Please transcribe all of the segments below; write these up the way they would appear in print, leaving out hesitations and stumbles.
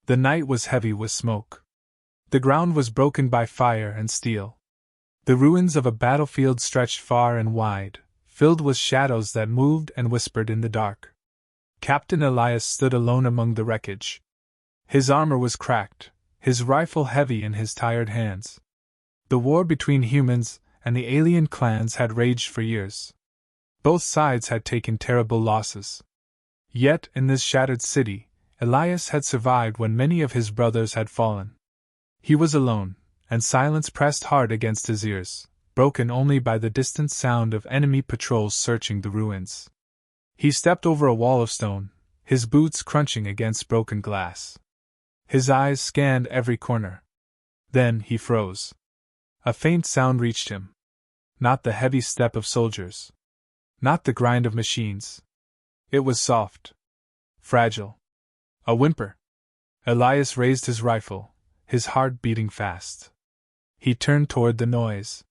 The night was heavy with smoke. The ground was broken by fire and steel. The ruins of a battlefield stretched far and wide, filled with shadows that moved and whispered in the dark. Captain Elias stood alone among the wreckage. His armor was cracked, his rifle heavy in his tired hands. The war between humans and the alien clans had raged for years. Both sides had taken terrible losses. Yet, in this shattered city, Elias had survived when many of his brothers had fallen. He was alone, and silence pressed hard against his ears, broken only by the distant sound of enemy patrols searching the ruins. He stepped over a wall of stone, his boots crunching against broken glass. His eyes scanned every corner. Then he froze. A faint sound reached him. Not the heavy step of soldiers. Not the grind of machines. It was soft. Fragile. A whimper. Elias raised his rifle, his heart beating fast. He turned toward the noise.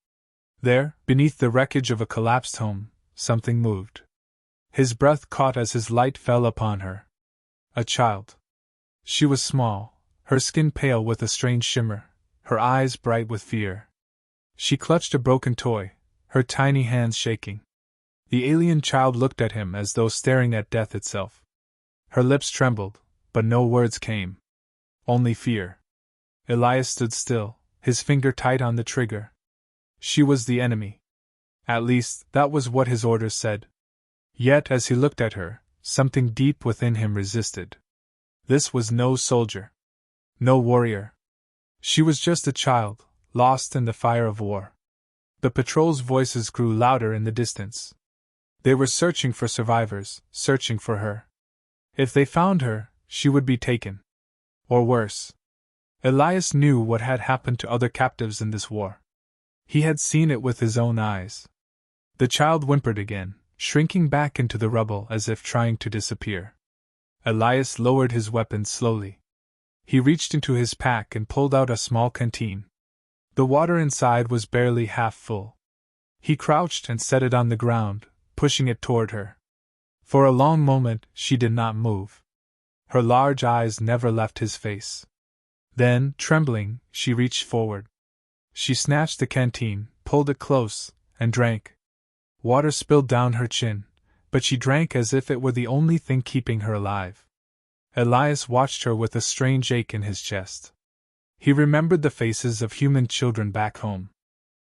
There, beneath the wreckage of a collapsed home, something moved. His breath caught as his light fell upon her. A child. She was small, her skin pale with a strange shimmer, her eyes bright with fear. She clutched a broken toy, her tiny hands shaking. The alien child looked at him as though staring at death itself. Her lips trembled, but no words came. Only fear. Elias stood still, his finger tight on the trigger. She was the enemy. At least, that was what his orders said. Yet, as he looked at her, something deep within him resisted. This was no soldier. No warrior. She was just a child, lost in the fire of war. The patrol's voices grew louder in the distance. They were searching for survivors, searching for her. If they found her, she would be taken. Or worse. Elias knew what had happened to other captives in this war. He had seen it with his own eyes. The child whimpered again, shrinking back into the rubble as if trying to disappear. Elias lowered his weapon slowly. He reached into his pack and pulled out a small canteen. The water inside was barely half full. He crouched and set it on the ground, pushing it toward her. For a long moment she did not move. Her large eyes never left his face. Then, trembling, she reached forward. She snatched the canteen, pulled it close, and drank. Water spilled down her chin, but she drank as if it were the only thing keeping her alive. Elias watched her with a strange ache in his chest. He remembered the faces of human children back home.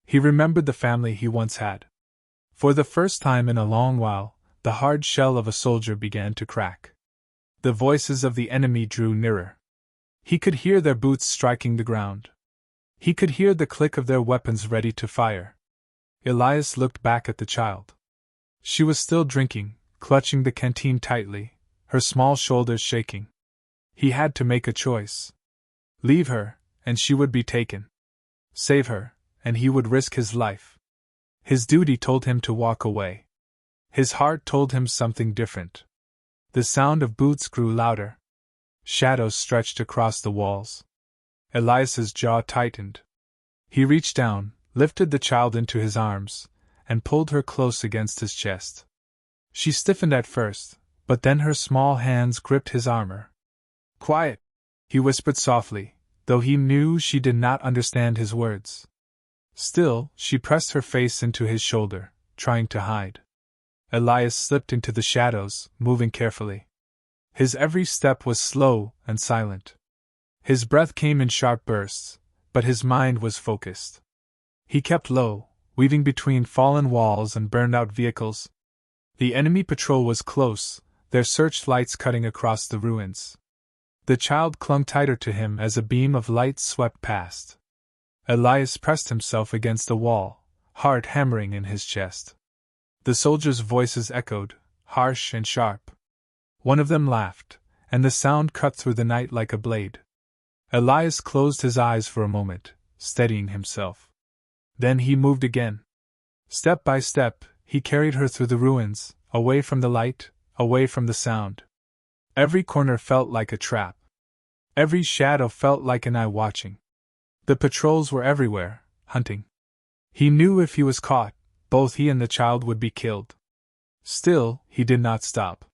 He remembered the family he once had. For the first time in a long while, the hard shell of a soldier began to crack. The voices of the enemy drew nearer. He could hear their boots striking the ground. He could hear the click of their weapons ready to fire. Elias looked back at the child. She was still drinking, clutching the canteen tightly, her small shoulders shaking. He had to make a choice. Leave her, and she would be taken. Save her, and he would risk his life. His duty told him to walk away. His heart told him something different. The sound of boots grew louder. Shadows stretched across the walls. Elias's jaw tightened. He reached down, lifted the child into his arms, and pulled her close against his chest. She stiffened at first, but then her small hands gripped his armor. "Quiet," he whispered softly, though he knew she did not understand his words. Still, she pressed her face into his shoulder, trying to hide. Elias slipped into the shadows, moving carefully. His every step was slow and silent. His breath came in sharp bursts, but his mind was focused. He kept low, weaving between fallen walls and burned-out vehicles. The enemy patrol was close, their searchlights cutting across the ruins. The child clung tighter to him as a beam of light swept past. Elias pressed himself against the wall, heart hammering in his chest. The soldiers' voices echoed, harsh and sharp. One of them laughed, and the sound cut through the night like a blade. Elias closed his eyes for a moment, steadying himself. Then he moved again. Step by step, he carried her through the ruins, away from the light, away from the sound. Every corner felt like a trap. Every shadow felt like an eye watching. The patrols were everywhere, hunting. He knew if he was caught, both he and the child would be killed. Still, he did not stop.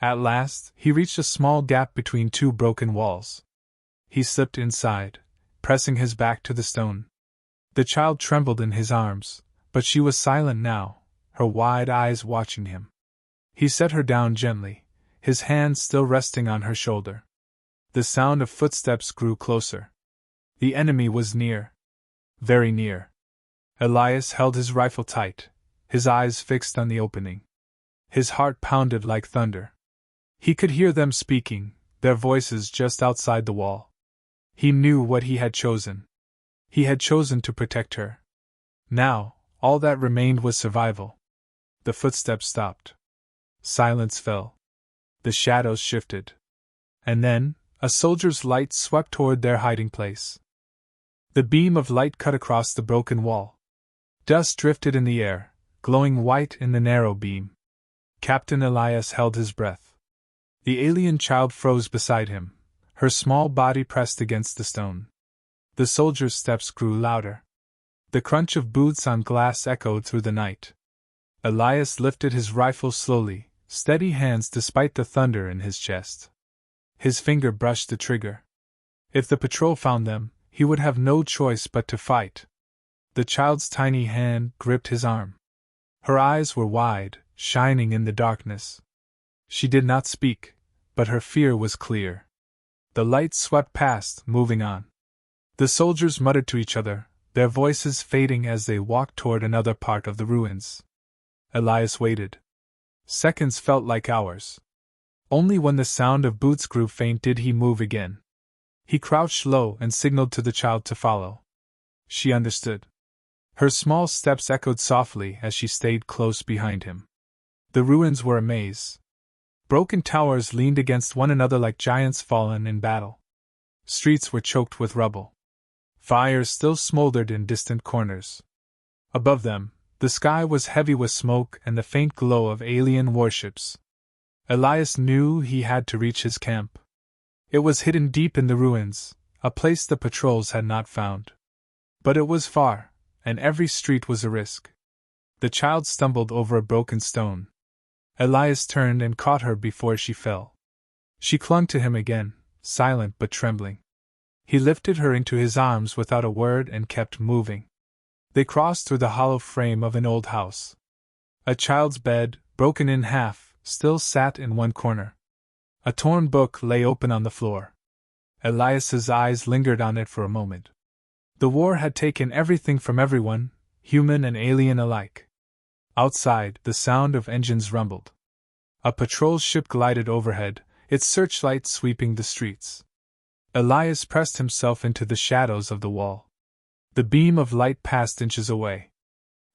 At last, he reached a small gap between two broken walls. He slipped inside, pressing his back to the stone. The child trembled in his arms, but she was silent now, her wide eyes watching him. He set her down gently, his hand still resting on her shoulder. The sound of footsteps grew closer. The enemy was near. Very near. Elias held his rifle tight, his eyes fixed on the opening. His heart pounded like thunder. He could hear them speaking, their voices just outside the wall. He knew what he had chosen. He had chosen to protect her. Now, all that remained was survival. The footsteps stopped. Silence fell. The shadows shifted. And then, a soldier's light swept toward their hiding place. The beam of light cut across the broken wall. Dust drifted in the air, glowing white in the narrow beam. Captain Elias held his breath. The alien child froze beside him, her small body pressed against the stone. The soldier's steps grew louder. The crunch of boots on glass echoed through the night. Elias lifted his rifle slowly, steady hands despite the thunder in his chest. His finger brushed the trigger. If the patrol found them, he would have no choice but to fight. The child's tiny hand gripped his arm. Her eyes were wide, shining in the darkness. She did not speak, but her fear was clear. The light swept past, moving on. The soldiers muttered to each other, their voices fading as they walked toward another part of the ruins. Elias waited. Seconds felt like hours. Only when the sound of boots grew faint did he move again. He crouched low and signaled to the child to follow. She understood. Her small steps echoed softly as she stayed close behind him. The ruins were a maze. Broken towers leaned against one another like giants fallen in battle. Streets were choked with rubble. Fires still smoldered in distant corners. Above them, the sky was heavy with smoke and the faint glow of alien warships. Elias knew he had to reach his camp. It was hidden deep in the ruins, a place the patrols had not found. But it was far, and every street was a risk. The child stumbled over a broken stone. Elias turned and caught her before she fell. She clung to him again, silent but trembling. He lifted her into his arms without a word and kept moving. They crossed through the hollow frame of an old house. A child's bed, broken in half, still sat in one corner. A torn book lay open on the floor. Elias's eyes lingered on it for a moment. The war had taken everything from everyone, human and alien alike. Outside, the sound of engines rumbled. A patrol ship glided overhead, its searchlight sweeping the streets. Elias pressed himself into the shadows of the wall. The beam of light passed inches away.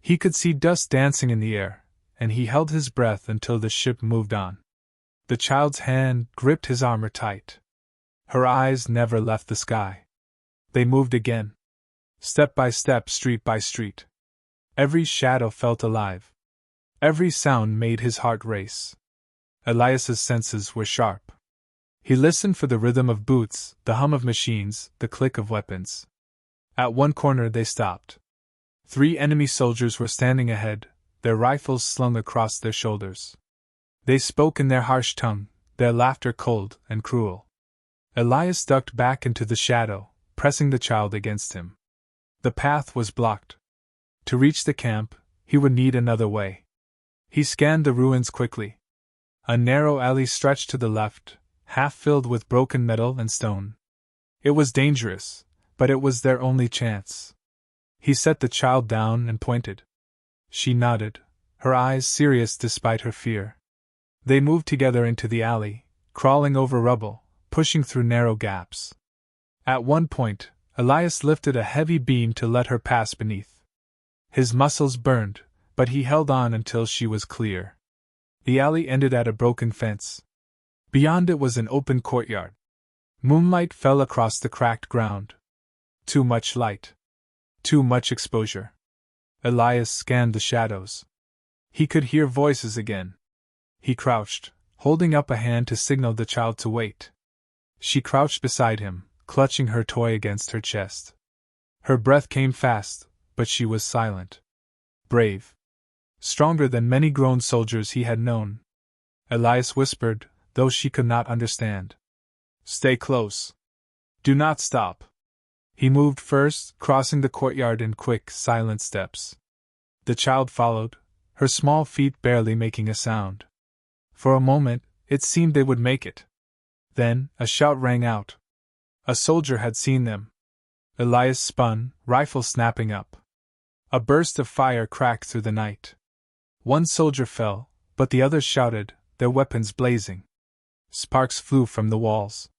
He could see dust dancing in the air, and he held his breath until the ship moved on. The child's hand gripped his armor tight. Her eyes never left the sky. They moved again. Step by step, street by street. Every shadow felt alive. Every sound made his heart race. Elias's senses were sharp. He listened for the rhythm of boots, the hum of machines, the click of weapons. At one corner they stopped. 3 enemy soldiers were standing ahead, their rifles slung across their shoulders. They spoke in their harsh tongue, their laughter cold and cruel. Elias ducked back into the shadow, pressing the child against him. The path was blocked. To reach the camp, he would need another way. He scanned the ruins quickly. A narrow alley stretched to the left, half filled with broken metal and stone. It was dangerous, but it was their only chance. He set the child down and pointed. She nodded, her eyes serious despite her fear. They moved together into the alley, crawling over rubble, pushing through narrow gaps. At one point, Elias lifted a heavy beam to let her pass beneath. His muscles burned, but he held on until she was clear. The alley ended at a broken fence. Beyond it was an open courtyard. Moonlight fell across the cracked ground. Too much light. Too much exposure. Elias scanned the shadows. He could hear voices again. He crouched, holding up a hand to signal the child to wait. She crouched beside him, clutching her toy against her chest. Her breath came fast, but she was silent. Brave. Stronger than many grown soldiers he had known. Elias whispered, though she could not understand. Stay close. Do not stop. He moved first, crossing the courtyard in quick, silent steps. The child followed, her small feet barely making a sound. For a moment, it seemed they would make it. Then, a shout rang out. A soldier had seen them. Elias spun, rifle snapping up. A burst of fire cracked through the night. One soldier fell, but the others shouted, their weapons blazing. Sparks flew from the walls.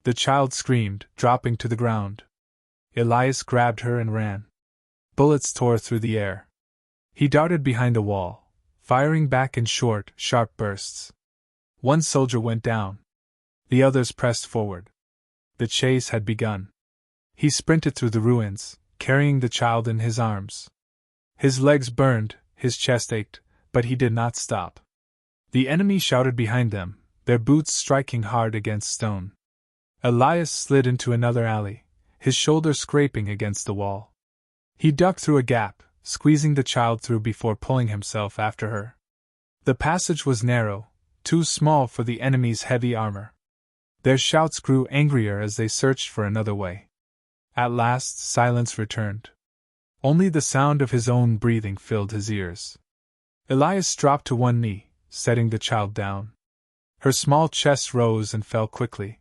The child screamed, dropping to the ground. Elias grabbed her and ran. Bullets tore through the air. He darted behind a wall, firing back in short, sharp bursts. One soldier went down. The others pressed forward. The chase had begun. He sprinted through the ruins, carrying the child in his arms. His legs burned, his chest ached, but he did not stop. The enemy shouted behind them, their boots striking hard against stone. Elias slid into another alley, his shoulder scraping against the wall. He ducked through a gap, squeezing the child through before pulling himself after her. The passage was narrow, too small for the enemy's heavy armor. Their shouts grew angrier as they searched for another way. At last, silence returned. Only the sound of his own breathing filled his ears. Elias dropped to one knee, setting the child down. Her small chest rose and fell quickly.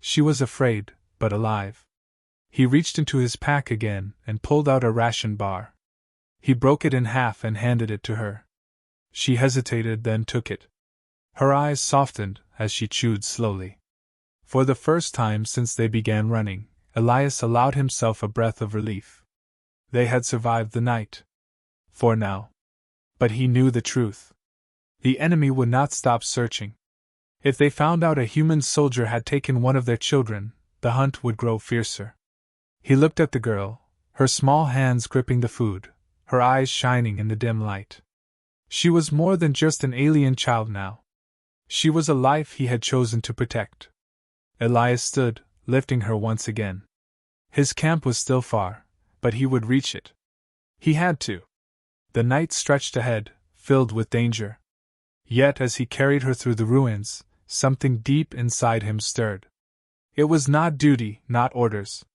She was afraid, but alive. He reached into his pack again and pulled out a ration bar. He broke it in half and handed it to her. She hesitated, then took it. Her eyes softened as she chewed slowly. For the first time since they began running, Elias allowed himself a breath of relief. They had survived the night. For now. But he knew the truth. The enemy would not stop searching. If they found out a human soldier had taken one of their children, the hunt would grow fiercer. He looked at the girl, her small hands gripping the food, her eyes shining in the dim light. She was more than just an alien child now. She was a life he had chosen to protect. Elias stood, lifting her once again. His camp was still far, but he would reach it. He had to. The night stretched ahead, filled with danger. Yet as he carried her through the ruins, something deep inside him stirred. It was not duty, not orders.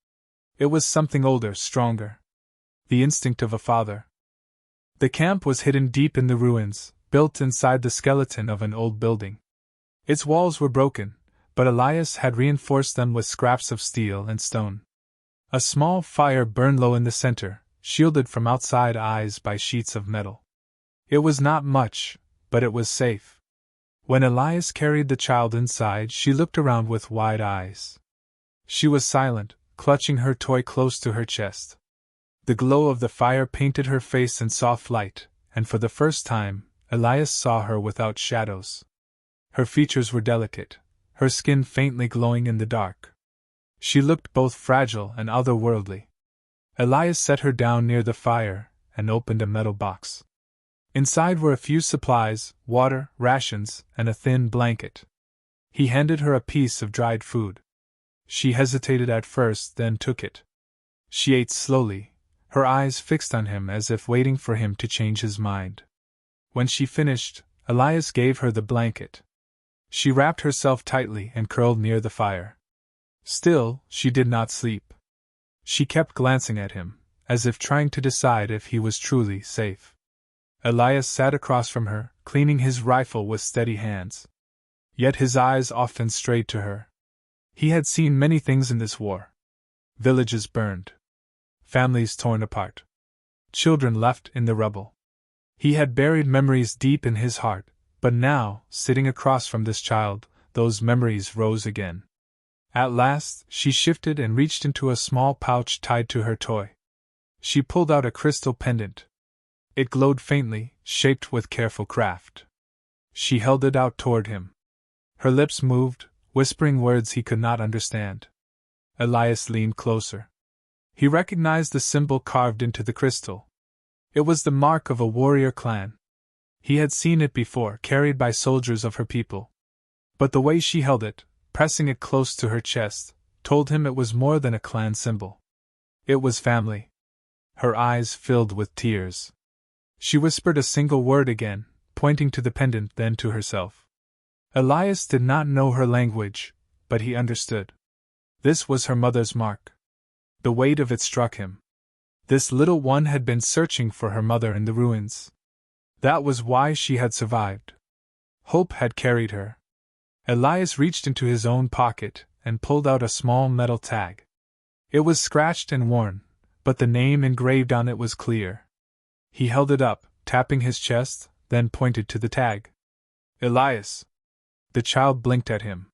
It was something older, stronger. The instinct of a father. The camp was hidden deep in the ruins, built inside the skeleton of an old building. Its walls were broken, but Elias had reinforced them with scraps of steel and stone. A small fire burned low in the center, shielded from outside eyes by sheets of metal. It was not much, but it was safe. When Elias carried the child inside, she looked around with wide eyes. She was silent, clutching her toy close to her chest. The glow of the fire painted her face in soft light, and for the first time, Elias saw her without shadows. Her features were delicate, her skin faintly glowing in the dark. She looked both fragile and otherworldly. Elias set her down near the fire and opened a metal box. Inside were a few supplies, water, rations, and a thin blanket. He handed her a piece of dried food. She hesitated at first, then took it. She ate slowly, her eyes fixed on him as if waiting for him to change his mind. When she finished, Elias gave her the blanket. She wrapped herself tightly and curled near the fire. Still, she did not sleep. She kept glancing at him, as if trying to decide if he was truly safe. Elias sat across from her, cleaning his rifle with steady hands. Yet his eyes often strayed to her. He had seen many things in this war. Villages burned. Families torn apart. Children left in the rubble. He had buried memories deep in his heart, but now, sitting across from this child, those memories rose again. At last, she shifted and reached into a small pouch tied to her toy. She pulled out a crystal pendant. It glowed faintly, shaped with careful craft. She held it out toward him. Her lips moved, whispering words he could not understand. Elias leaned closer. He recognized the symbol carved into the crystal. It was the mark of a warrior clan. He had seen it before, carried by soldiers of her people. But the way she held it, pressing it close to her chest, told him it was more than a clan symbol. It was family. Her eyes filled with tears. She whispered a single word again, pointing to the pendant, then to herself. Elias did not know her language, but he understood. This was her mother's mark. The weight of it struck him. This little one had been searching for her mother in the ruins. That was why she had survived. Hope had carried her. Elias reached into his own pocket and pulled out a small metal tag. It was scratched and worn, but the name engraved on it was clear. He held it up, tapping his chest, then pointed to the tag. Elias. The child blinked at him.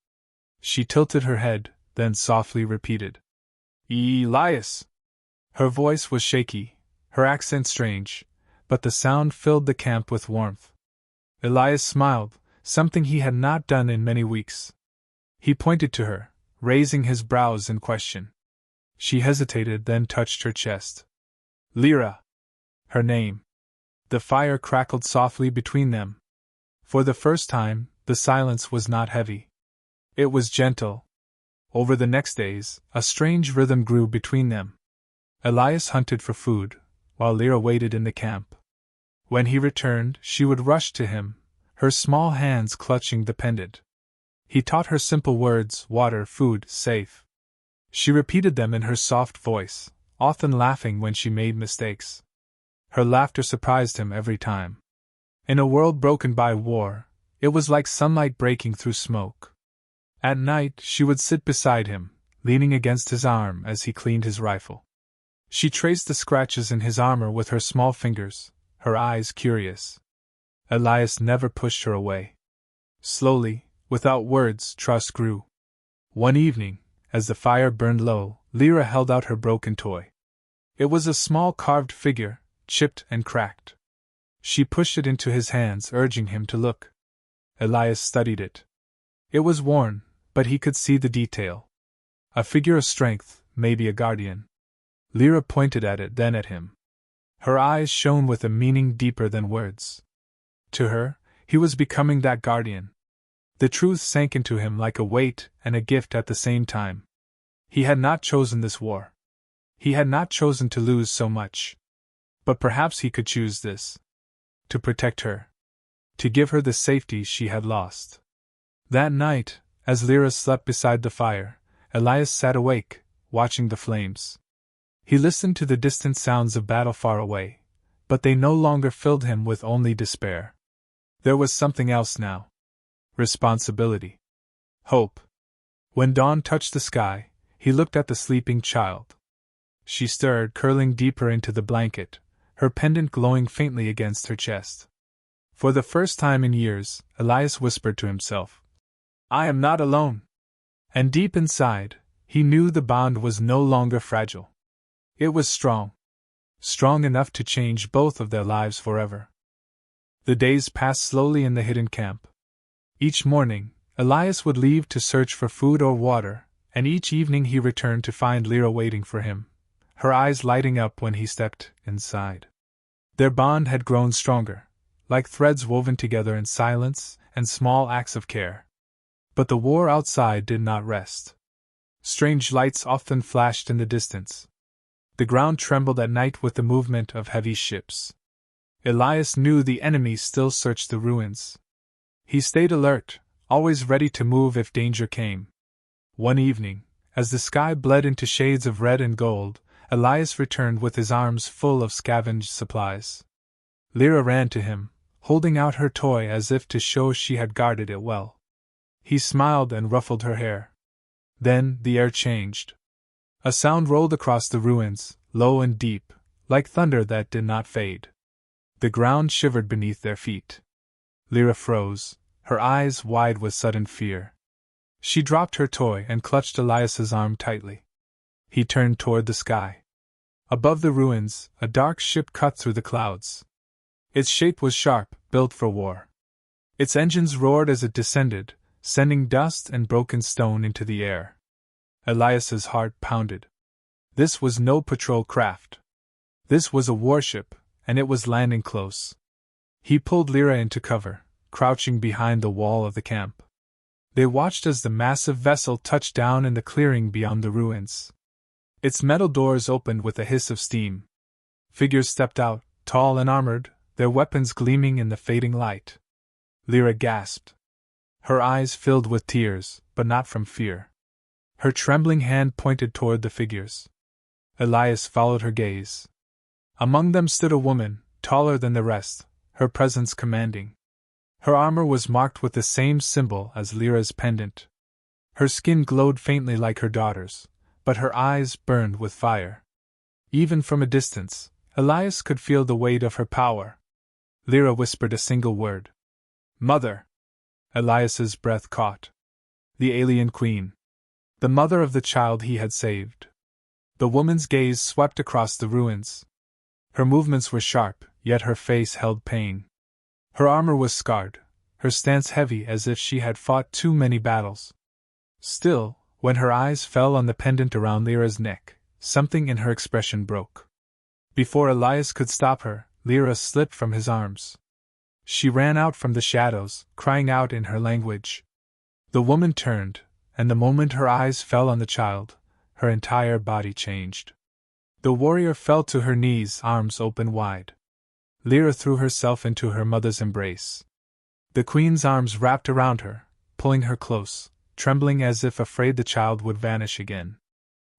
She tilted her head, then softly repeated, Elias. Her voice was shaky, her accent strange, but the sound filled the camp with warmth. Elias smiled, something he had not done in many weeks. He pointed to her, raising his brows in question. She hesitated, then touched her chest. Lyra. Her name. The fire crackled softly between them. For the first time, the silence was not heavy. It was gentle. Over the next days, a strange rhythm grew between them. Elias hunted for food, while Lyra waited in the camp. When he returned, she would rush to him, her small hands clutching the pendant. He taught her simple words: water, food, safe. She repeated them in her soft voice, often laughing when she made mistakes. Her laughter surprised him every time. In a world broken by war, it was like sunlight breaking through smoke. At night, she would sit beside him, leaning against his arm as he cleaned his rifle. She traced the scratches in his armor with her small fingers, her eyes curious. Elias never pushed her away. Slowly, without words, trust grew. One evening, as the fire burned low, Lyra held out her broken toy. It was a small carved figure, chipped and cracked. She pushed it into his hands, urging him to look. Elias studied it. It was worn, but he could see the detail. A figure of strength, maybe a guardian. Lyra pointed at it, then at him. Her eyes shone with a meaning deeper than words. To her, he was becoming that guardian. The truth sank into him like a weight and a gift at the same time. He had not chosen this war. He had not chosen to lose so much. But perhaps he could choose this. To protect her. To give her the safety she had lost. That night, as Lyra slept beside the fire, Elias sat awake, watching the flames. He listened to the distant sounds of battle far away, but they no longer filled him with only despair. There was something else now. Responsibility. Hope. When dawn touched the sky, he looked at the sleeping child. She stirred, curling deeper into the blanket, her pendant glowing faintly against her chest. For the first time in years, Elias whispered to himself, I am not alone. And deep inside, he knew the bond was no longer fragile. It was strong. Strong enough to change both of their lives forever. The days passed slowly in the hidden camp. Each morning, Elias would leave to search for food or water, and each evening he returned to find Lyra waiting for him, her eyes lighting up when he stepped inside. Their bond had grown stronger, like threads woven together in silence and small acts of care. But the war outside did not rest. Strange lights often flashed in the distance. The ground trembled at night with the movement of heavy ships. Elias knew the enemy still searched the ruins. He stayed alert, always ready to move if danger came. One evening, as the sky bled into shades of red and gold, Elias returned with his arms full of scavenged supplies. Lyra ran to him, holding out her toy as if to show she had guarded it well. He smiled and ruffled her hair. Then the air changed. A sound rolled across the ruins, low and deep, like thunder that did not fade. The ground shivered beneath their feet. Lyra froze, her eyes wide with sudden fear. She dropped her toy and clutched Elias's arm tightly. He turned toward the sky. Above the ruins, a dark ship cut through the clouds. Its shape was sharp, built for war. Its engines roared as it descended, sending dust and broken stone into the air. Elias's heart pounded. This was no patrol craft. This was a warship, and it was landing close. He pulled Lyra into cover, crouching behind the wall of the camp. They watched as the massive vessel touched down in the clearing beyond the ruins. Its metal doors opened with a hiss of steam. Figures stepped out, tall and armored, their weapons gleaming in the fading light. Lyra gasped. Her eyes filled with tears, but not from fear. Her trembling hand pointed toward the figures. Elias followed her gaze. Among them stood a woman, taller than the rest, her presence commanding. Her armor was marked with the same symbol as Lyra's pendant. Her skin glowed faintly like her daughter's, but her eyes burned with fire. Even from a distance, Elias could feel the weight of her power. Lyra whispered a single word. "Mother!" Elias's breath caught. The alien queen. The mother of the child he had saved. The woman's gaze swept across the ruins. Her movements were sharp, yet her face held pain. Her armor was scarred, her stance heavy as if she had fought too many battles. Still, when her eyes fell on the pendant around Lyra's neck, something in her expression broke. Before Elias could stop her, Lyra slipped from his arms. She ran out from the shadows, crying out in her language. The woman turned, and the moment her eyes fell on the child, her entire body changed. The warrior fell to her knees, arms open wide. Lyra threw herself into her mother's embrace. The queen's arms wrapped around her, pulling her close, trembling as if afraid the child would vanish again.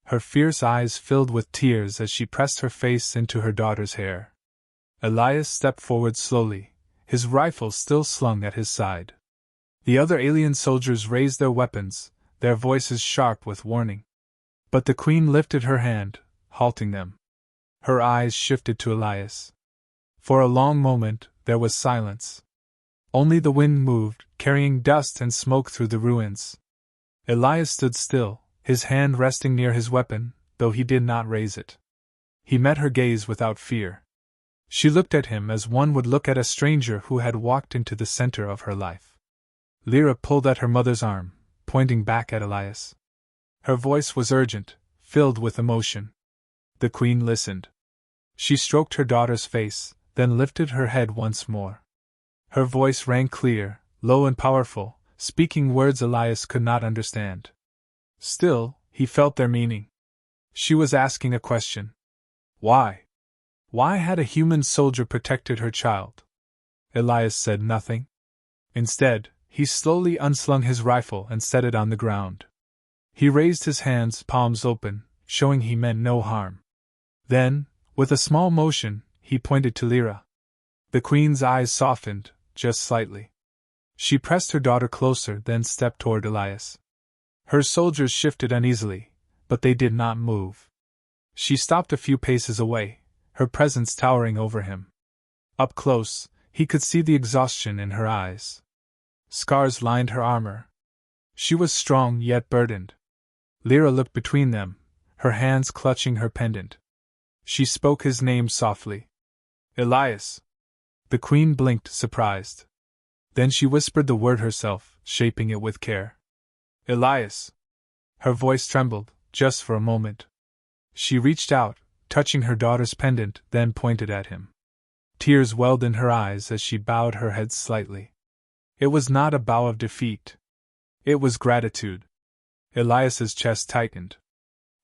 Her fierce eyes filled with tears as she pressed her face into her daughter's hair. Elias stepped forward slowly, his rifle still slung at his side. The other alien soldiers raised their weapons, their voices sharp with warning. But the queen lifted her hand, halting them. Her eyes shifted to Elias. For a long moment, there was silence. Only the wind moved, carrying dust and smoke through the ruins. Elias stood still, his hand resting near his weapon, though he did not raise it. He met her gaze without fear. She looked at him as one would look at a stranger who had walked into the center of her life. Lyra pulled at her mother's arm, pointing back at Elias. Her voice was urgent, filled with emotion. The queen listened. She stroked her daughter's face, then lifted her head once more. Her voice rang clear, low and powerful, speaking words Elias could not understand. Still, he felt their meaning. She was asking a question. Why? Why had a human soldier protected her child? Elias said nothing. Instead, he slowly unslung his rifle and set it on the ground. He raised his hands, palms open, showing he meant no harm. Then, with a small motion, he pointed to Lyra. The queen's eyes softened, just slightly. She pressed her daughter closer, then stepped toward Elias. Her soldiers shifted uneasily, but they did not move. She stopped a few paces away, her presence towering over him. Up close, he could see the exhaustion in her eyes. Scars lined her armor. She was strong yet burdened. Lyra looked between them, her hands clutching her pendant. She spoke his name softly. Elias. The queen blinked, surprised. Then she whispered the word herself, shaping it with care. Elias. Her voice trembled, just for a moment. She reached out, touching her daughter's pendant, then pointed at him. Tears welled in her eyes as she bowed her head slightly. It was not a bow of defeat. It was gratitude. Elias's chest tightened.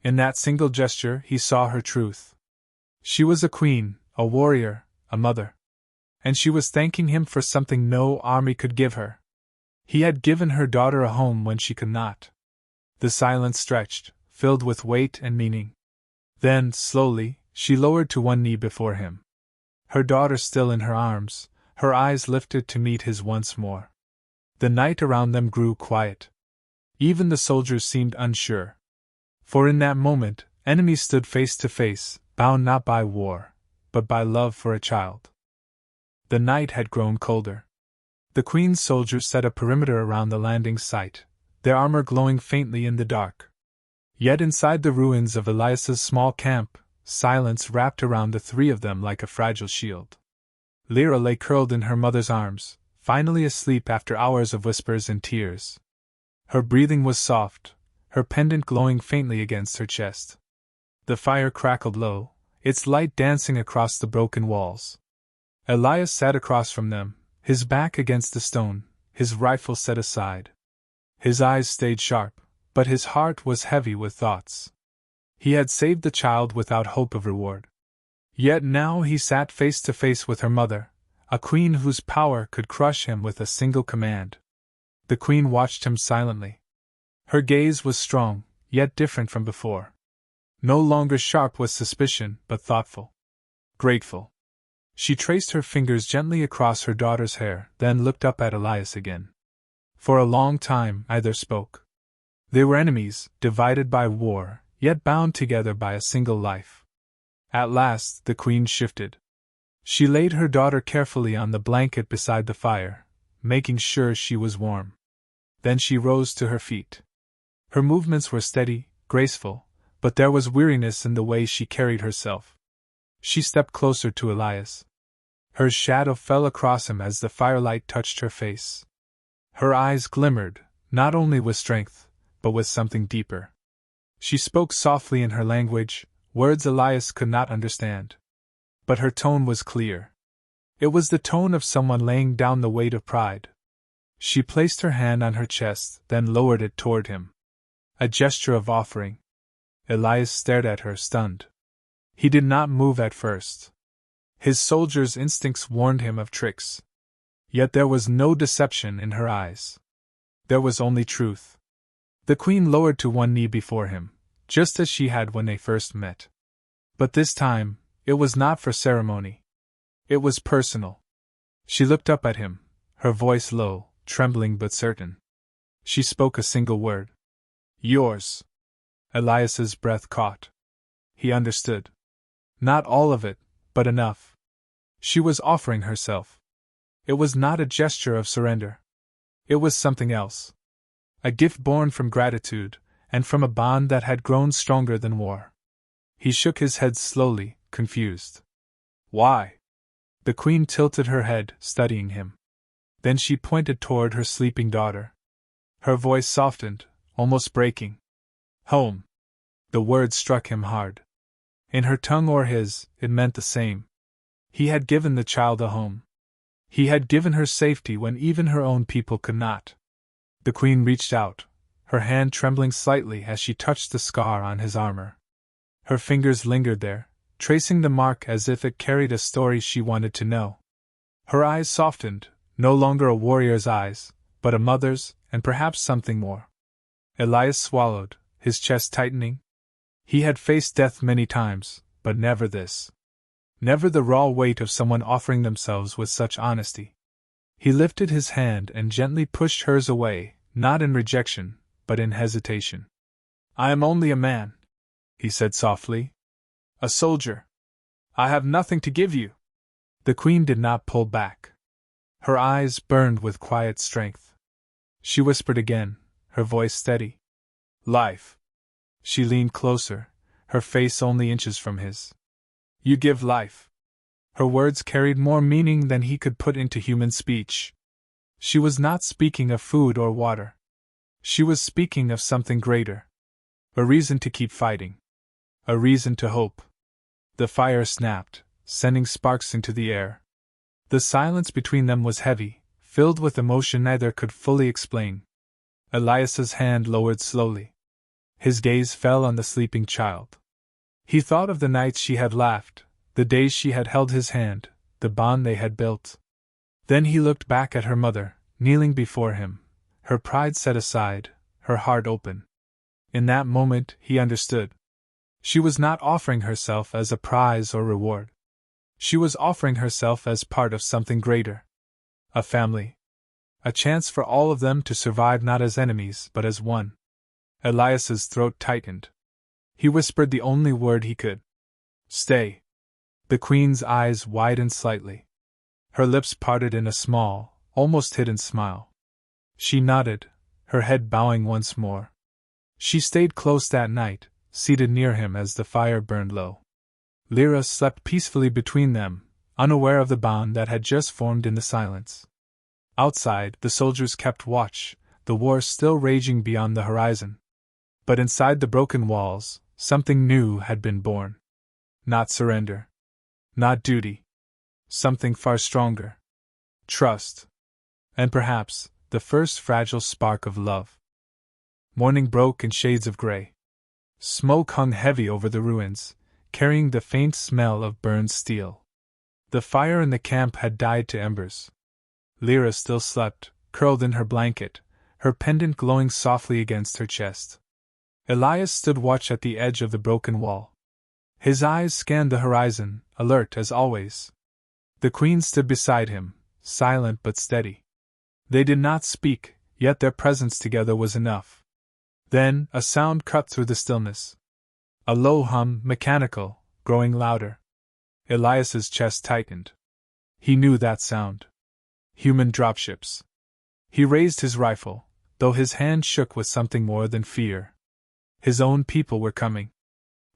In that single gesture he saw her truth. She was a queen, a warrior, a mother. And she was thanking him for something no army could give her. He had given her daughter a home when she could not. The silence stretched, filled with weight and meaning. Then, slowly, she lowered to one knee before him. Her daughter still in her arms, her eyes lifted to meet his once more. The night around them grew quiet. Even the soldiers seemed unsure. For in that moment, enemies stood face to face, bound not by war, but by love for a child. The night had grown colder. The queen's soldiers set a perimeter around the landing site, their armor glowing faintly in the dark. Yet inside the ruins of Elias's small camp, silence wrapped around the three of them like a fragile shield. Lyra lay curled in her mother's arms, finally asleep after hours of whispers and tears. Her breathing was soft, her pendant glowing faintly against her chest. The fire crackled low, its light dancing across the broken walls. Elias sat across from them, his back against the stone, his rifle set aside. His eyes stayed sharp, but his heart was heavy with thoughts. He had saved the child without hope of reward. Yet now he sat face to face with her mother, a queen whose power could crush him with a single command. The queen watched him silently. Her gaze was strong, yet different from before. No longer sharp with suspicion, but thoughtful. Grateful. She traced her fingers gently across her daughter's hair, then looked up at Elias again. For a long time, neither spoke. They were enemies, divided by war, yet bound together by a single life. At last, the queen shifted. She laid her daughter carefully on the blanket beside the fire, making sure she was warm. Then she rose to her feet. Her movements were steady, graceful, but there was weariness in the way she carried herself. She stepped closer to Elias. Her shadow fell across him as the firelight touched her face. Her eyes glimmered, not only with strength, but with something deeper. She spoke softly in her language, words Elias could not understand. But her tone was clear. It was the tone of someone laying down the weight of pride. She placed her hand on her chest, then lowered it toward him. A gesture of offering. Elias stared at her, stunned. He did not move at first. His soldier's instincts warned him of tricks. Yet there was no deception in her eyes. There was only truth. The queen lowered to one knee before him, just as she had when they first met. But this time, it was not for ceremony. It was personal. She looked up at him, her voice low, trembling but certain. She spoke a single word. Yours. Elias's breath caught. He understood. Not all of it, but enough. She was offering herself. It was not a gesture of surrender. It was something else. A gift born from gratitude, and from a bond that had grown stronger than war. He shook his head slowly, confused. Why? The queen tilted her head, studying him. Then she pointed toward her sleeping daughter. Her voice softened, almost breaking. Home. The word struck him hard. In her tongue or his, it meant the same. He had given the child a home. He had given her safety when even her own people could not. The queen reached out, her hand trembling slightly as she touched the scar on his armor. Her fingers lingered there, tracing the mark as if it carried a story she wanted to know. Her eyes softened, no longer a warrior's eyes, but a mother's, and perhaps something more. Elias swallowed, his chest tightening. He had faced death many times, but never this. Never the raw weight of someone offering themselves with such honesty. He lifted his hand and gently pushed hers away, not in rejection, but in hesitation. I am only a man, he said softly. A soldier. I have nothing to give you. The queen did not pull back. Her eyes burned with quiet strength. She whispered again, her voice steady. Life. She leaned closer, her face only inches from his. You give life. Her words carried more meaning than he could put into human speech. She was not speaking of food or water. She was speaking of something greater. A reason to keep fighting. A reason to hope. The fire snapped, sending sparks into the air. The silence between them was heavy, filled with emotion neither could fully explain. Elias's hand lowered slowly. His gaze fell on the sleeping child. He thought of the nights she had laughed, the days she had held his hand, the bond they had built. Then he looked back at her mother, kneeling before him, her pride set aside, her heart open. In that moment, he understood. She was not offering herself as a prize or reward. She was offering herself as part of something greater. A family. A chance for all of them to survive not as enemies but as one. Elias's throat tightened. He whispered the only word he could. Stay. The queen's eyes widened slightly. Her lips parted in a small, almost hidden smile. She nodded, her head bowing once more. She stayed close that night, seated near him as the fire burned low. Lyra slept peacefully between them, unaware of the bond that had just formed in the silence. Outside, the soldiers kept watch, the war still raging beyond the horizon. But inside the broken walls, something new had been born. Not surrender. Not duty. Something far stronger. Trust. And perhaps, the first fragile spark of love. Morning broke in shades of gray. Smoke hung heavy over the ruins, carrying the faint smell of burned steel. The fire in the camp had died to embers. Lyra still slept, curled in her blanket, her pendant glowing softly against her chest. Elias stood watch at the edge of the broken wall. His eyes scanned the horizon, alert as always. The Queen stood beside him, silent but steady. They did not speak, yet their presence together was enough. Then, a sound cut through the stillness. A low hum, mechanical, growing louder. Elias's chest tightened. He knew that sound. Human dropships. He raised his rifle, though his hand shook with something more than fear. His own people were coming.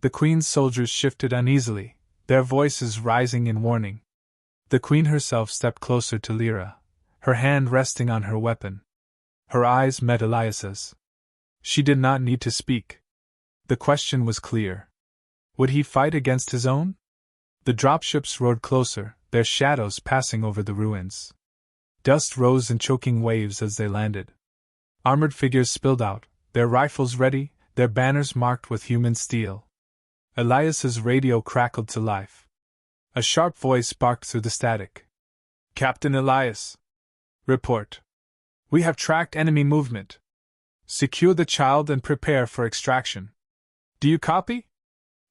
The Queen's soldiers shifted uneasily, their voices rising in warning. The Queen herself stepped closer to Lyra, her hand resting on her weapon. Her eyes met Elias's. She did not need to speak. The question was clear. Would he fight against his own? The dropships rode closer, their shadows passing over the ruins. Dust rose in choking waves as they landed. Armored figures spilled out, their rifles ready, their banners marked with human steel. Elias's radio crackled to life. A sharp voice barked through the static. "Captain Elias. Report. We have tracked enemy movement. Secure the child and prepare for extraction. Do you copy?"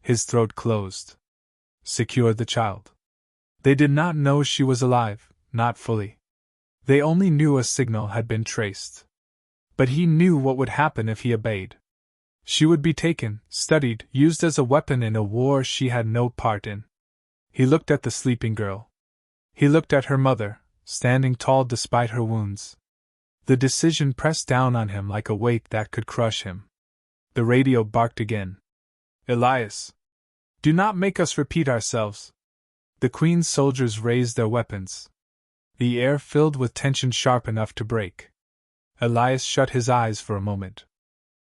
His throat closed. Secure the child. They did not know she was alive, not fully. They only knew a signal had been traced. But he knew what would happen if he obeyed. She would be taken, studied, used as a weapon in a war she had no part in. He looked at the sleeping girl. He looked at her mother, standing tall despite her wounds. The decision pressed down on him like a weight that could crush him. The radio barked again. "Elias! Do not make us repeat ourselves." The Queen's soldiers raised their weapons. The air filled with tension sharp enough to break. Elias shut his eyes for a moment.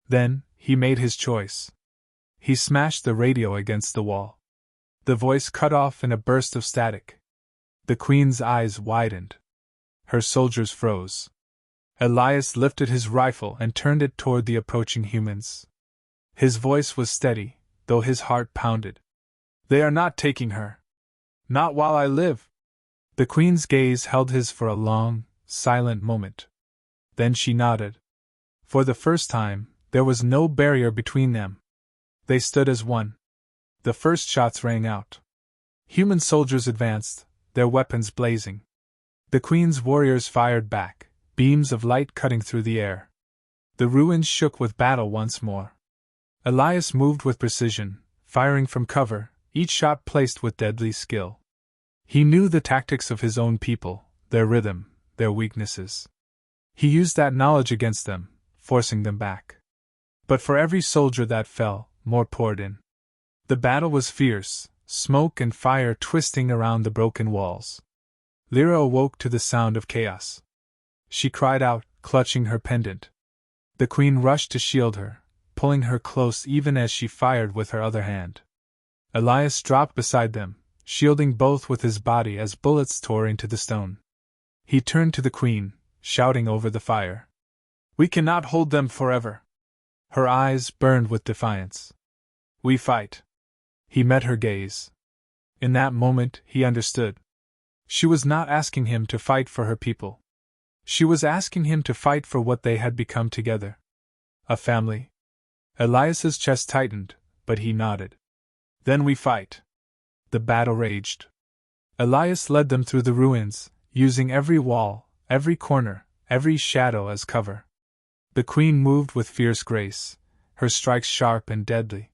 Then, he made his choice. He smashed the radio against the wall. The voice cut off in a burst of static. The Queen's eyes widened. Her soldiers froze. Elias lifted his rifle and turned it toward the approaching humans. His voice was steady, though his heart pounded. "They are not taking her. Not while I live." The Queen's gaze held his for a long, silent moment. Then she nodded. For the first time, there was no barrier between them. They stood as one. The first shots rang out. Human soldiers advanced, their weapons blazing. The Queen's warriors fired back, beams of light cutting through the air. The ruins shook with battle once more. Elias moved with precision, firing from cover, each shot placed with deadly skill. He knew the tactics of his own people, their rhythm, their weaknesses. He used that knowledge against them, forcing them back. But for every soldier that fell, more poured in. The battle was fierce, smoke and fire twisting around the broken walls. Lyra awoke to the sound of chaos. She cried out, clutching her pendant. The Queen rushed to shield her, pulling her close even as she fired with her other hand. Elias dropped beside them, shielding both with his body as bullets tore into the stone. He turned to the Queen, shouting over the fire. "We cannot hold them forever." Her eyes burned with defiance. "We fight." He met her gaze. In that moment, he understood. She was not asking him to fight for her people. She was asking him to fight for what they had become together. A family. Elias's chest tightened, but he nodded. "Then we fight." The battle raged. Elias led them through the ruins, using every wall, every corner, every shadow as cover. The Queen moved with fierce grace, her strikes sharp and deadly.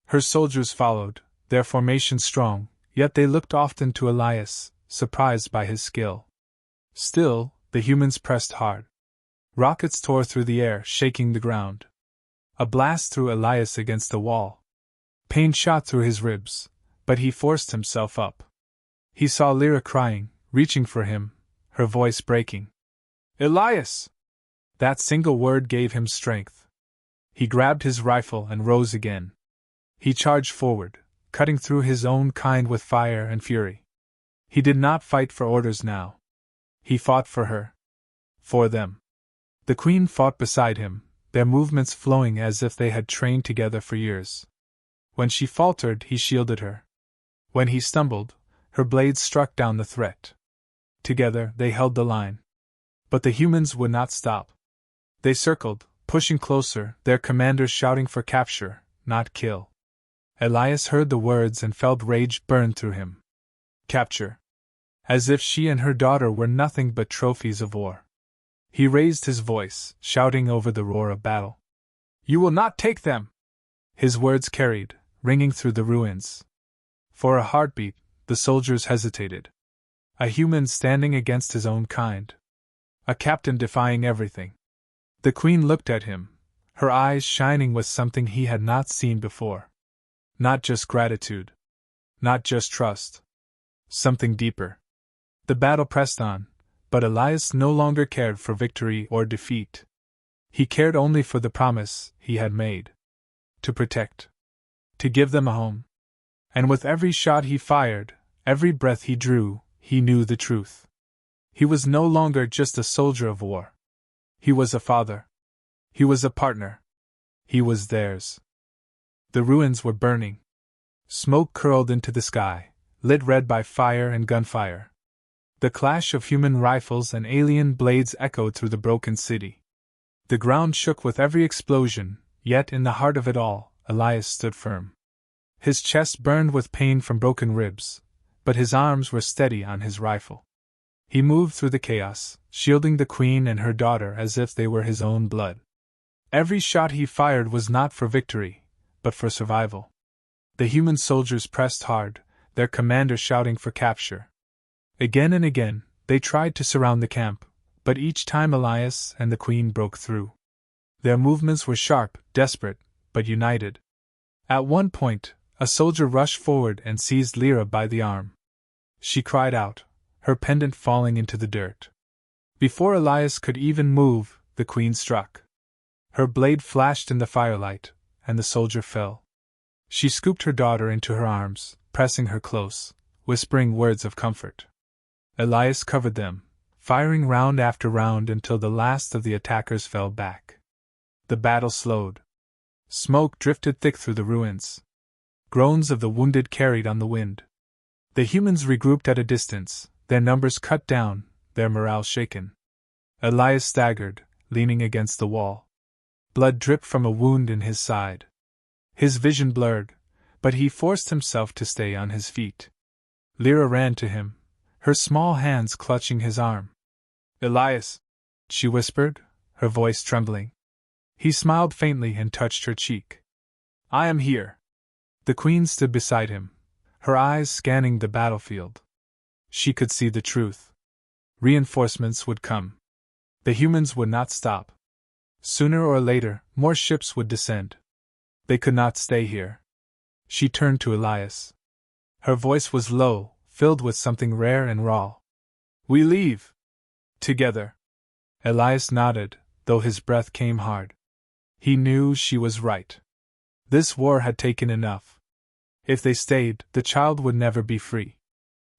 Her soldiers followed, their formation strong, yet they looked often to Elias, surprised by his skill. Still, the humans pressed hard. Rockets tore through the air, shaking the ground. A blast threw Elias against the wall. Pain shot through his ribs, but he forced himself up. He saw Lyra crying, reaching for him, her voice breaking. "Elias!" That single word gave him strength. He grabbed his rifle and rose again. He charged forward, cutting through his own kind with fire and fury. He did not fight for orders now. He fought for her. For them. The Queen fought beside him, their movements flowing as if they had trained together for years. When she faltered, he shielded her. When he stumbled, her blades struck down the threat. Together, they held the line. But the humans would not stop. They circled, pushing closer, their commanders shouting for capture, not kill. Elias heard the words and felt rage burn through him. Capture. As if she and her daughter were nothing but trophies of war. He raised his voice, shouting over the roar of battle. You will not take them! His words carried, ringing through the ruins. For a heartbeat, the soldiers hesitated. A human standing against his own kind. A captain defying everything. The queen looked at him, her eyes shining with something he had not seen before. Not just gratitude. Not just trust. Something deeper. The battle pressed on, but Elias no longer cared for victory or defeat. He cared only for the promise he had made. To protect. To give them a home. And with every shot he fired, every breath he drew, he knew the truth. He was no longer just a soldier of war. He was a father. He was a partner. He was theirs. The ruins were burning. Smoke curled into the sky, lit red by fire and gunfire. The clash of human rifles and alien blades echoed through the broken city. The ground shook with every explosion, yet in the heart of it all, Elias stood firm. His chest burned with pain from broken ribs, but his arms were steady on his rifle. He moved through the chaos, shielding the queen and her daughter as if they were his own blood. Every shot he fired was not for victory, but for survival. The human soldiers pressed hard, their commander shouting for capture. Again and again, they tried to surround the camp, but each time Elias and the queen broke through. Their movements were sharp, desperate, but united. At one point, a soldier rushed forward and seized Lyra by the arm. She cried out, her pendant falling into the dirt. Before Elias could even move, the queen struck. Her blade flashed in the firelight, and the soldier fell. She scooped her daughter into her arms, pressing her close, whispering words of comfort. Elias covered them, firing round after round until the last of the attackers fell back. The battle slowed. Smoke drifted thick through the ruins. Groans of the wounded carried on the wind. The humans regrouped at a distance, their numbers cut down, their morale shaken. Elias staggered, leaning against the wall. Blood dripped from a wound in his side. His vision blurred, but he forced himself to stay on his feet. Lyra ran to him, her small hands clutching his arm. Elias, she whispered, her voice trembling. He smiled faintly and touched her cheek. I am here. The queen stood beside him, her eyes scanning the battlefield. She could see the truth. Reinforcements would come. The humans would not stop. Sooner or later, more ships would descend. They could not stay here. She turned to Elias. Her voice was low, filled with something rare and raw. We leave. Together. Elias nodded, though his breath came hard. He knew she was right. This war had taken enough. If they stayed, the child would never be free.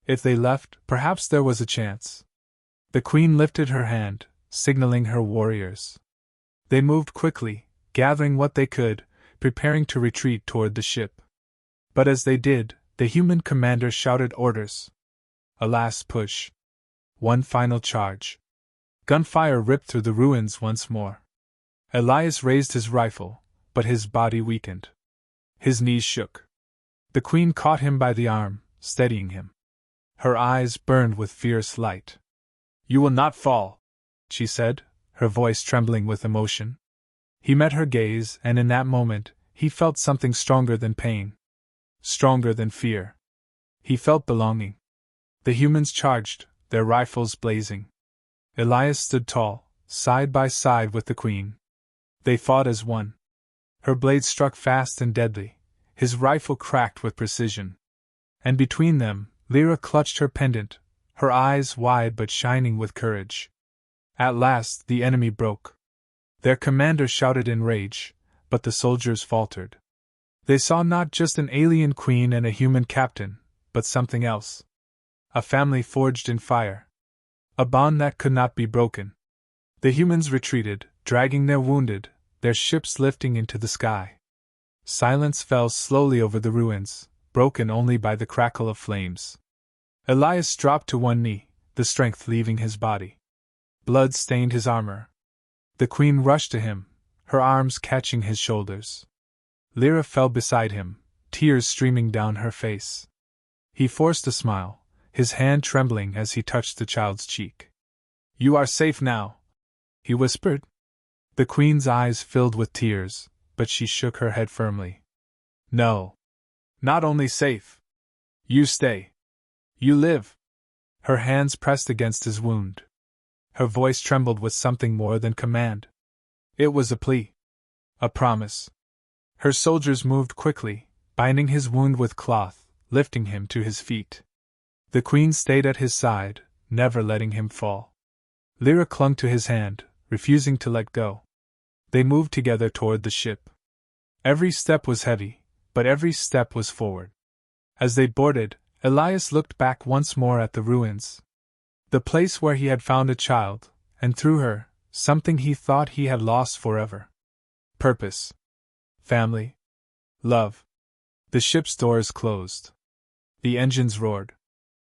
If they left, perhaps there was a chance. The queen lifted her hand, signaling her warriors. They moved quickly, gathering what they could, preparing to retreat toward the ship. But as they did, the human commander shouted orders. A last push. One final charge. Gunfire ripped through the ruins once more. Elias raised his rifle, but his body weakened. His knees shook. The queen caught him by the arm, steadying him. Her eyes burned with fierce light. You will not fall, she said, her voice trembling with emotion. He met her gaze, and in that moment, he felt something stronger than pain. Stronger than fear. He felt belonging. The humans charged, their rifles blazing. Elias stood tall, side by side with the queen. They fought as one. Her blades struck fast and deadly, his rifle cracked with precision. And between them, Lyra clutched her pendant, her eyes wide but shining with courage. At last, the enemy broke. Their commander shouted in rage, but the soldiers faltered. They saw not just an alien queen and a human captain, but something else. A family forged in fire. A bond that could not be broken. The humans retreated, dragging their wounded, their ships lifting into the sky. Silence fell slowly over the ruins, broken only by the crackle of flames. Elias dropped to one knee, the strength leaving his body. Blood stained his armor. The queen rushed to him, her arms catching his shoulders. Lyra fell beside him, tears streaming down her face. He forced a smile, his hand trembling as he touched the child's cheek. "You are safe now," he whispered. The Queen's eyes filled with tears, but she shook her head firmly. "No. Not only safe. You stay. You live." Her hands pressed against his wound. Her voice trembled with something more than command. It was a plea. A promise. Her soldiers moved quickly, binding his wound with cloth, lifting him to his feet. The Queen stayed at his side, never letting him fall. Lyra clung to his hand, refusing to let go. They moved together toward the ship. Every step was heavy, but every step was forward. As they boarded, Elias looked back once more at the ruins. The place where he had found a child, and through her, something he thought he had lost forever. Purpose. Family. Love. The ship's doors closed. The engines roared.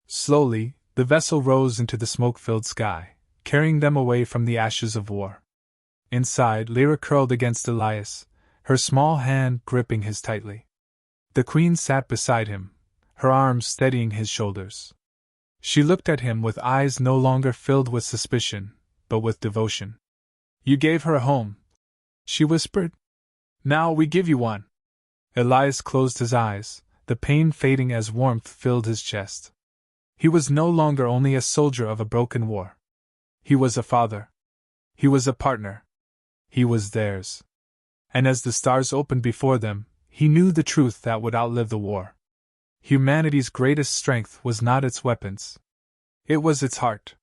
Slowly, the vessel rose into the smoke-filled sky, carrying them away from the ashes of war. Inside, Lyra curled against Elias, her small hand gripping his tightly. The Queen sat beside him, her arms steadying his shoulders. She looked at him with eyes no longer filled with suspicion, but with devotion. "You gave her a home," she whispered. "Now we give you one." Elias closed his eyes, the pain fading as warmth filled his chest. He was no longer only a soldier of a broken war. He was a father. He was a partner. He was theirs. And as the stars opened before them, he knew the truth that would outlive the war. Humanity's greatest strength was not its weapons. It was its heart.